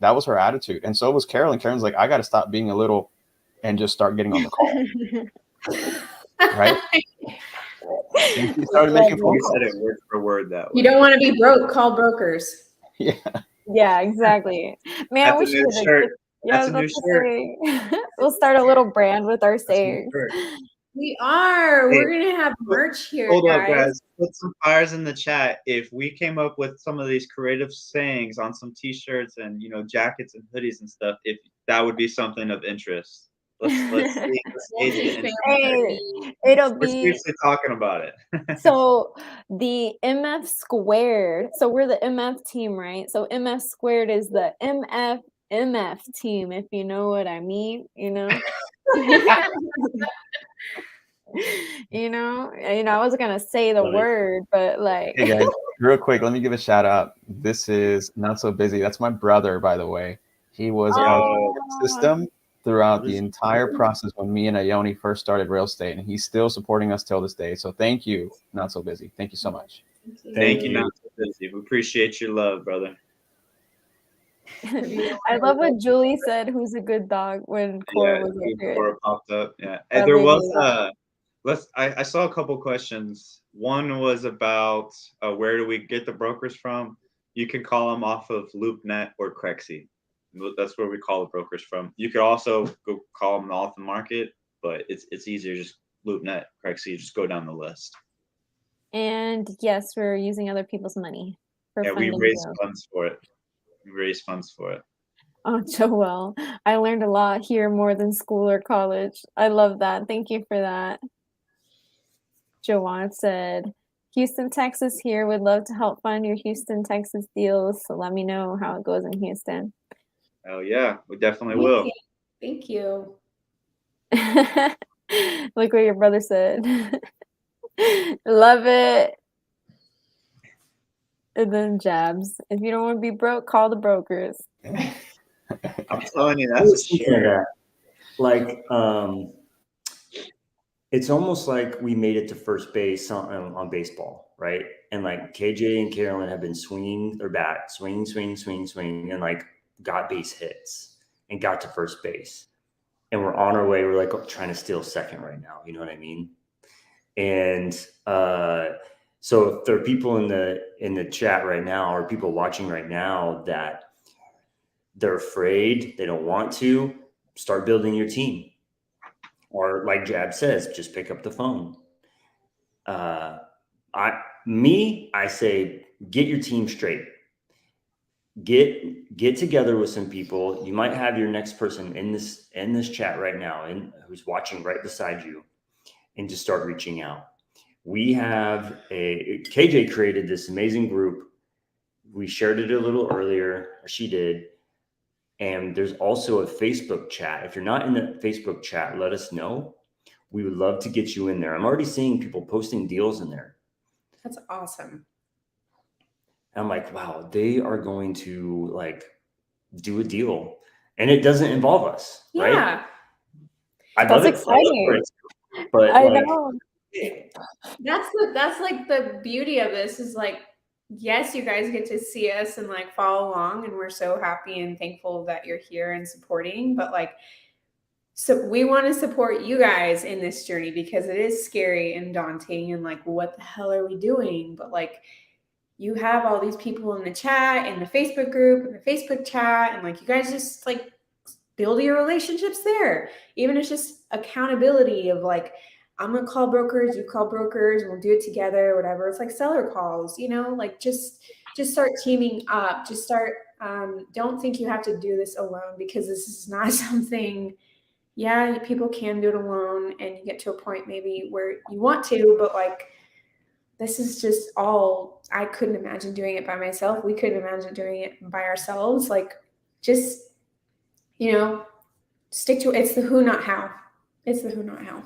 Speaker 5: That was her attitude. And so was Carolyn. Carolyn's like, I got to stop being a little and just start getting on the call. Right? And she started making phone calls.
Speaker 4: Said it word for word that way.
Speaker 1: You don't want to be broke, call brokers.
Speaker 5: Yeah.
Speaker 2: Yeah, exactly. Man, I wish we had
Speaker 4: shirt.
Speaker 2: Yeah,
Speaker 4: That's a new shirt.
Speaker 2: We'll start a little brand with our sayings.
Speaker 1: We are.
Speaker 4: Hey,
Speaker 1: we're gonna have merch here,
Speaker 4: Hold
Speaker 1: guys.
Speaker 4: up, guys. Put some fires in the chat. If we came up with some of these creative sayings on some T-shirts and jackets and hoodies and stuff, if that would be something of interest. Let's see.
Speaker 2: Hey, it'll
Speaker 4: We're
Speaker 2: be
Speaker 4: seriously talking about it.
Speaker 2: so the MF squared. So we're the MF team, right? So MF squared is the MF team, if you know what I mean. I was gonna say the word, but like,
Speaker 5: Hey guys, real quick, let me give a shout out. This is Not So Busy. That's my brother, by the way. He was our system throughout the entire process when me and Ione first started real estate, and he's still supporting us till this day. So thank you, Not So Busy. Thank you so much.
Speaker 4: Thank you, Not So Busy. We appreciate your love, brother.
Speaker 2: I love what Julie said. Who's a good dog when Cora was up here.
Speaker 4: Cora popped up. Yeah, and there was I saw a couple questions. One was about where do we get the brokers from? You can call them off of LoopNet or Crexy. That's where we call the brokers from. You could also go call them off the market, but it's easier just LoopNet, Craigslist. You just go down the list.
Speaker 2: And yes, we're using other people's money for
Speaker 4: Yeah, we
Speaker 2: funding
Speaker 4: raise
Speaker 2: deals.
Speaker 4: funds for it. We raise funds for it.
Speaker 2: Oh, Joelle, I learned a lot here more than school or college. I love that. Thank you for that. Joanne said, Houston, Texas here. Would love to help fund your Houston, Texas deals. So let me know how it goes in Houston.
Speaker 4: Oh yeah, we definitely
Speaker 1: Thank
Speaker 4: will.
Speaker 1: you. Thank you.
Speaker 2: Look what your brother said. Love it. And then jabs. If you don't want to be broke, call the brokers.
Speaker 4: I'm telling you,
Speaker 3: I
Speaker 4: that's a
Speaker 3: was thinking of
Speaker 4: share.
Speaker 3: that. Like, it's almost like we made it to first base on baseball, right? And like KJ and Carolyn have been swinging their bat, swing, and like got base hits and got to first base. And we're on our way. We're like trying to steal second right now. You know what I mean? And so if there are people in the chat right now or people watching right now that they're afraid, they don't want to, start building your team. Or like Jab says, just pick up the phone. I say get your team straight. Get together with some people. You might have your next person in this chat right now and who's watching right beside you, and just start reaching out. We have KJ created this amazing group. We shared it a little earlier, or she did. And there's also a Facebook chat. If you're not in the Facebook chat, let us know. We would love to get you in there. I'm already seeing people posting deals in there.
Speaker 1: That's awesome.
Speaker 3: And I'm like, wow, they are going to like do a deal, and it doesn't involve us, right?
Speaker 1: Yeah.
Speaker 3: I
Speaker 2: That's
Speaker 3: love it.
Speaker 2: exciting.
Speaker 3: But
Speaker 2: I
Speaker 3: like,
Speaker 2: know.
Speaker 1: That's like the beauty of this is like, yes, you guys get to see us and like follow along, and we're so happy and thankful that you're here and supporting, but like, so we want to support you guys in this journey because it is scary and daunting and like, what the hell are we doing? But like, you have all these people in the chat, in the Facebook group, in the Facebook chat, and like, you guys just like build your relationships there. Even if it's just accountability of like, I'm gonna call brokers, you call brokers, and we'll do it together, whatever. It's like seller calls, like just start teaming up. Just start. Don't think you have to do this alone, because this is not something. Yeah, people can do it alone, and you get to a point maybe where you want to, but like, this is just all. I couldn't imagine doing it by myself. We couldn't imagine doing it by ourselves. Like, just stick to it. It's the who, not how. It's the who, not how.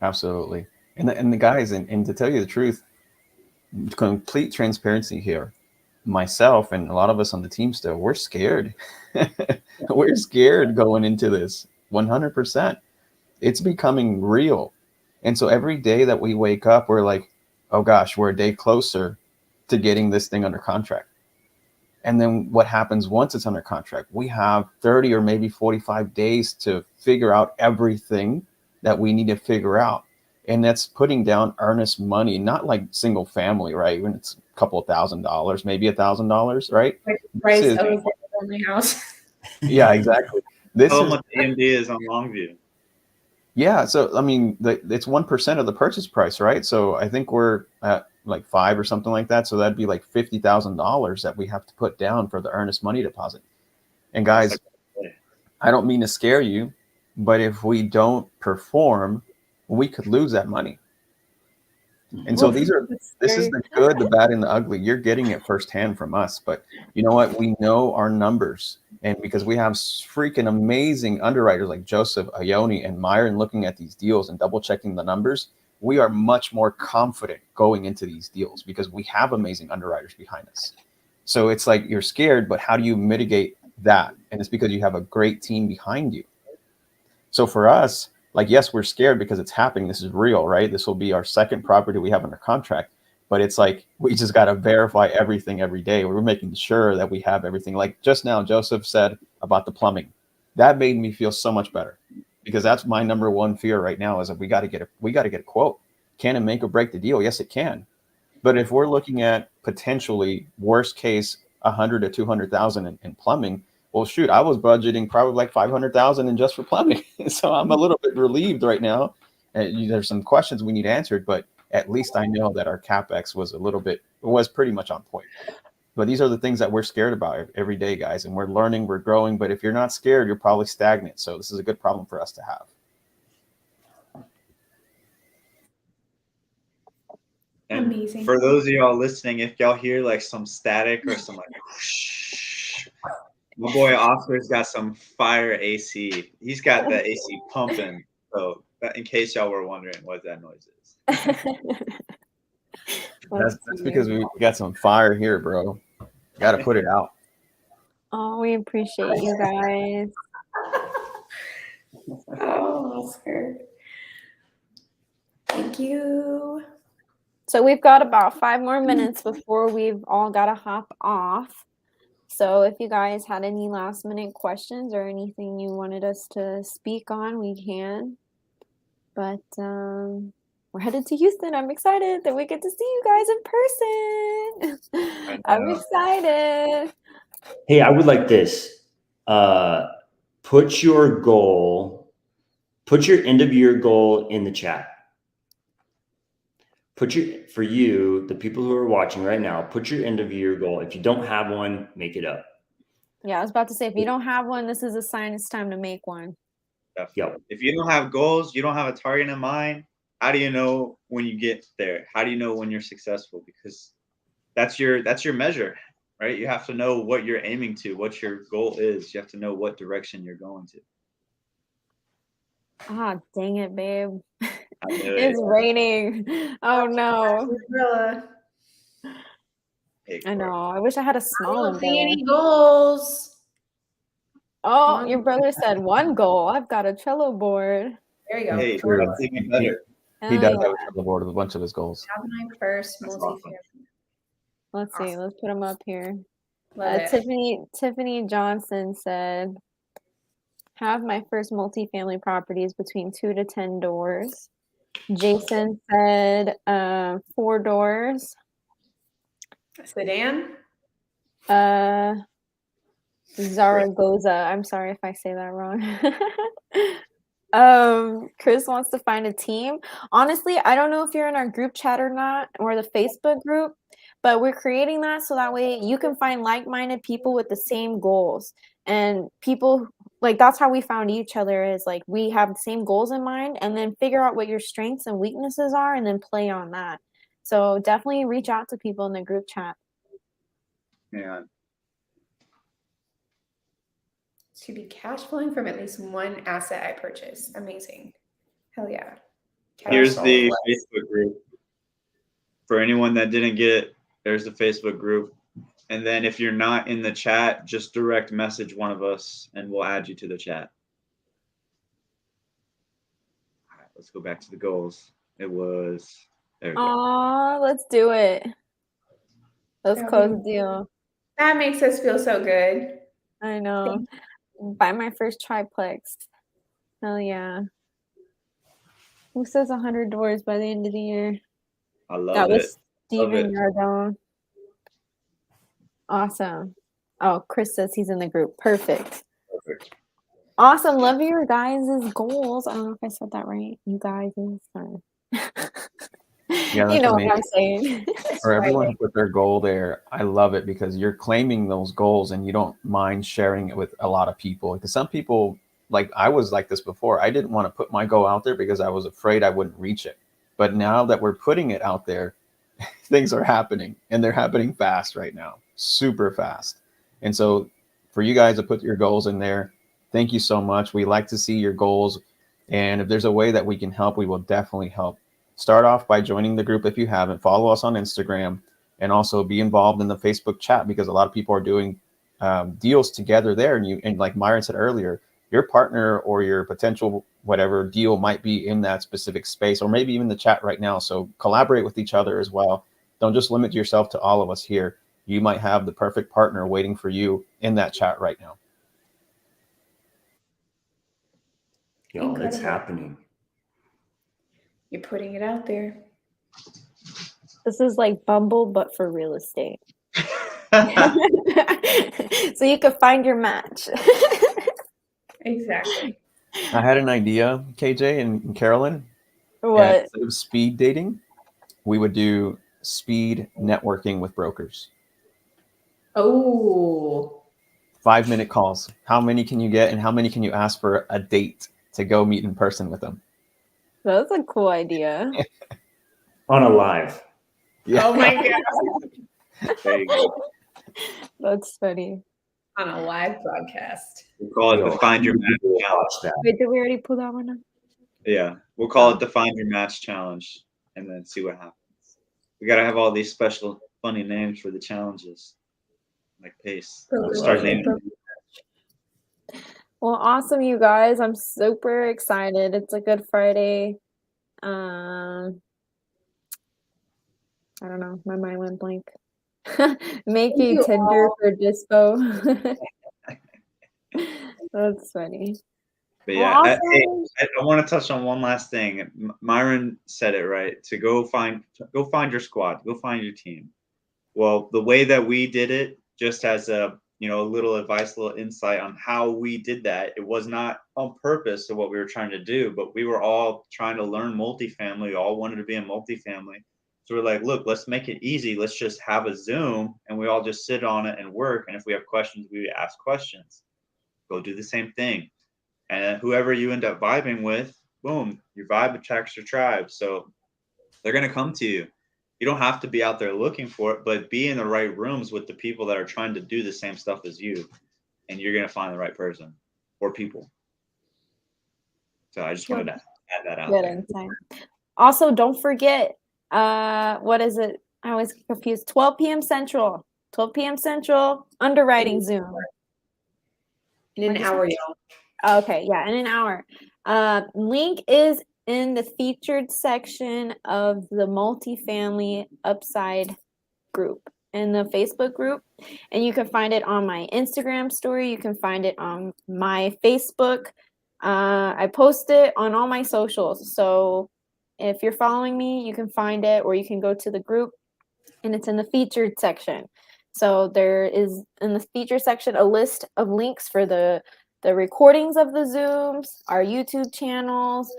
Speaker 5: Absolutely. And the guys, and to tell you the truth, complete transparency here, myself and a lot of us on the team still, we're scared. We're scared going into this 100%. It's becoming real. And so every day that we wake up, we're like, oh gosh, we're a day closer to getting this thing under contract. And then what happens once it's under contract? We have 30 or maybe 45 days to figure out everything that we need to figure out. And that's putting down earnest money, not like single family, right? When it's a couple of $1,000, maybe $1,000, right?
Speaker 1: Like the price of a family house.
Speaker 5: Yeah, exactly. This
Speaker 4: Tell
Speaker 5: is
Speaker 4: them what the AMD is on Longview.
Speaker 5: Yeah, so I mean, it's 1% of the purchase price, right? So I think we're at like 5 or something like that. So that'd be like $50,000 that we have to put down for the earnest money deposit. And guys, I don't mean to scare you, but if we don't perform, we could lose that money. And so this is the good, the bad, and the ugly. You're getting it firsthand from us, but you know what? We know our numbers, and because we have freaking amazing underwriters like Joseph, Ione, and Myron looking at these deals and double checking the numbers, we are much more confident going into these deals because we have amazing underwriters behind us. So it's like you're scared, but how do you mitigate that? And it's because you have a great team behind you. So for us, like, yes, we're scared because it's happening. This is real, right? This will be our second property we have under contract, but it's like, we just got to verify everything every day. We're making sure that we have everything. Like just now, Joseph said about the plumbing. That made me feel so much better because that's my number one fear right now is that we got to get a quote. Can it make or break the deal? Yes, it can. But if we're looking at potentially worst case, 100 to 200,000 in plumbing, well, shoot, I was budgeting probably like 500,000 in just for plumbing. So I'm a little bit relieved right now. And there's some questions we need answered, but at least I know that our CapEx was pretty much on point. But these are the things that we're scared about every day, guys. And we're learning, we're growing. But if you're not scared, you're probably stagnant. So this is a good problem for us to have.
Speaker 4: And
Speaker 1: Amazing.
Speaker 4: for those of y'all listening, if y'all hear like some static or some like whoosh, my boy Oscar's got some fire AC. He's got the AC pumping. So in case y'all were wondering what that noise is.
Speaker 5: That's because we got some fire here, bro. Got to put it out.
Speaker 2: Oh, we appreciate you guys.
Speaker 1: Oh, Oscar. Thank you.
Speaker 2: So we've got about 5 more minutes before we've all got to hop off. So if you guys had any last minute questions or anything you wanted us to speak on, we can. But we're headed to Houston. I'm excited that we get to see you guys in person. I'm excited.
Speaker 3: Hey, I would like this. Put your end of year goal in the chat. For you, the people who are watching right now, put your end of year goal. If you don't have one, make it up.
Speaker 2: Yeah, I was about to say, if you don't have one, this is a sign it's time to make one.
Speaker 3: Yep.
Speaker 4: If you don't have goals, you don't have a target in mind, how do you know when you get there? How do you know when you're successful? Because that's your measure, right? You have to know what you're aiming to, what your goal is. You have to know what direction you're going to.
Speaker 2: Ah, dang it, babe. It's raining. Oh no. I know. I wish I had a small
Speaker 1: I don't see
Speaker 2: umbrella.
Speaker 1: any goals.
Speaker 2: Oh, your brother said one goal. I've got a Trello board.
Speaker 1: There you go.
Speaker 4: Hey,
Speaker 5: True.
Speaker 4: that's even better.
Speaker 5: He does
Speaker 2: Hell
Speaker 5: have a Trello board with a bunch of his goals.
Speaker 1: Have my first
Speaker 4: That's
Speaker 1: multifamily.
Speaker 4: awesome.
Speaker 2: Let's see. Let's put them up here.
Speaker 1: Love it.
Speaker 2: Tiffany Johnson said, have my first multifamily properties between 2 to 10 doors. Jason said 4 doors.
Speaker 1: Sedan.
Speaker 2: Zaragoza. I'm sorry if I say that wrong. Chris wants to find a team. Honestly, I don't know if you're in our group chat or not, or the Facebook group, but we're creating that so that way you can find like-minded people with the same goals. And people, like, that's how we found each other, is like we have the same goals in mind, and then figure out what your strengths and weaknesses are and then play on that. So definitely reach out to people in the group chat.
Speaker 4: Yeah.
Speaker 1: To be cash flowing from at least one asset I purchase. Amazing. Hell yeah.
Speaker 4: Here's the Facebook group. For anyone that didn't get it, there's the Facebook group. And then if you're not in the chat, just direct message one of us and we'll add you to the chat. All right, let's go back to the goals. It was, there we go.
Speaker 2: Aw, let's do it. Let's close the deal.
Speaker 1: That makes us feel so good.
Speaker 2: I know. Buy my first triplex. Hell yeah. Who says 100 doors by the end of the year?
Speaker 4: I love
Speaker 2: That
Speaker 4: it.
Speaker 2: was Steven Yardone. Awesome. Oh, Chris says he's in the group. Perfect. Awesome. Love your guys' goals. I don't know if I said that right. You guys.
Speaker 5: Yeah,
Speaker 2: you know
Speaker 5: amazing.
Speaker 2: what I'm saying.
Speaker 5: For everyone who put their goal there, I love it because you're claiming those goals and you don't mind sharing it with a lot of people. Because some people, like I was like this before, I didn't want to put my goal out there because I was afraid I wouldn't reach it. But now that we're putting it out there, things are happening, and they're happening fast right now, super fast. And so for you guys to put your goals in there, thank you so much. We like to see your goals. And if there's a way that we can help, we will definitely help. Start off by joining the group if you haven't. Follow us on Instagram, and also be involved in the Facebook chat, because a lot of people are doing deals together there. And like Myron said earlier, your partner or your potential whatever deal might be in that specific space, or maybe even the chat right now. So collaborate with each other as well. Don't just limit yourself to all of us here. You might have the perfect partner waiting for you in that chat right now.
Speaker 3: Yo, it's happening.
Speaker 1: You're putting it out there.
Speaker 2: This is like Bumble, but for real estate. So you could find your match.
Speaker 1: Exactly.
Speaker 5: I had an idea, KJ and Carolyn. And
Speaker 2: What?
Speaker 5: instead of speed dating, we would do speed networking with brokers.
Speaker 1: Oh,
Speaker 5: 5-minute calls. How many can you get, and how many can you ask for a date to go meet in person with them?
Speaker 2: That's a cool idea.
Speaker 3: On a live.
Speaker 5: Yeah.
Speaker 1: oh my God.
Speaker 4: There you go.
Speaker 2: That's funny.
Speaker 1: On a live broadcast.
Speaker 4: We'll call it the Find Your Match
Speaker 3: Watch
Speaker 4: Challenge.
Speaker 3: that.
Speaker 2: Wait, did we already pull that one up?
Speaker 4: Yeah, we'll call it the Find Your Match Challenge, and then see what happens. We gotta have all these special, funny names for the challenges, like Pace. We'll start naming.
Speaker 2: Well, awesome, you guys. I'm super excited. It's a Good Friday. I don't know. My mind went blank. Make
Speaker 1: Thank
Speaker 2: you
Speaker 1: you
Speaker 2: tender
Speaker 1: all.
Speaker 2: for dispo. That's funny.
Speaker 4: But
Speaker 2: Well,
Speaker 4: yeah, hey,
Speaker 2: awesome.
Speaker 4: I want to touch on one last thing. Myron said it right. To go find your squad, go find your team. Well, the way that we did it, just as a a little advice, a little insight on how we did that. It was not on purpose of what we were trying to do, but we were all trying to learn multifamily. We all wanted to be in multifamily. So we're like, look, let's make it easy. Let's just have a Zoom and we all just sit on it and work. And if we have questions, we ask questions. Go do the same thing. And whoever you end up vibing with, boom, your vibe attracts your tribe. So they're going to come to you. You don't have to be out there looking for it, but be in the right rooms with the people that are trying to do the same stuff as you, and you're going to find the right person or people. So I just wanted to add that out
Speaker 2: Good
Speaker 4: there.
Speaker 2: insight. Also, don't forget, what is it? I always get confused. 12 p.m. Central. 12 p.m. Central, underwriting Zoom.
Speaker 1: In an hour, y'all.
Speaker 2: Okay, yeah, in an hour. Link is in the featured section of the multifamily upside group in the Facebook group. And you can find it on my Instagram story. You can find it on my Facebook. I post it on all my socials. So if you're following me, you can find it, or you can go to the group and it's in the featured section. So there is in the feature section a list of links for the recordings of the Zooms, our YouTube channels,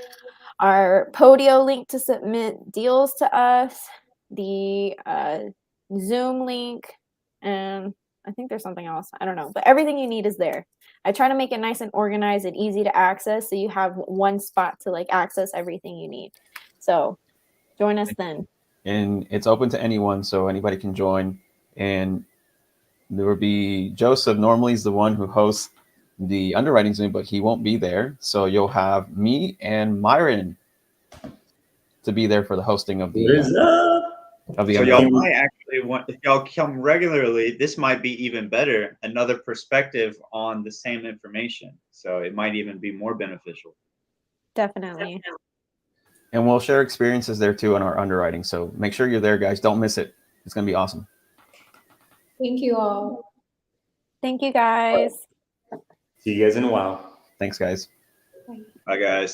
Speaker 2: our Podio link to submit deals to us, the Zoom link, and I think there's something else. I don't know, but everything you need is there. I try to make it nice and organized and easy to access, so you have one spot to like access everything you need. So join us then.
Speaker 5: And it's open to anyone, so anybody can join. And there will be Joseph. Normally is the one who hosts the underwriting Zoom, but he won't be there. So you'll have me and Myron to be there for the hosting of the
Speaker 3: What is up?
Speaker 5: of the
Speaker 4: So y'all
Speaker 5: underwriting.
Speaker 4: might actually want, if y'all come regularly, this might be even better, another perspective on the same information. So it might even be more beneficial.
Speaker 2: Definitely.
Speaker 5: And we'll share experiences there too in our underwriting. So make sure you're there, guys. Don't miss it. It's going to be awesome.
Speaker 1: Thank you all.
Speaker 2: Thank you guys.
Speaker 3: See you guys in a while.
Speaker 5: Thanks, guys.
Speaker 4: Bye, guys.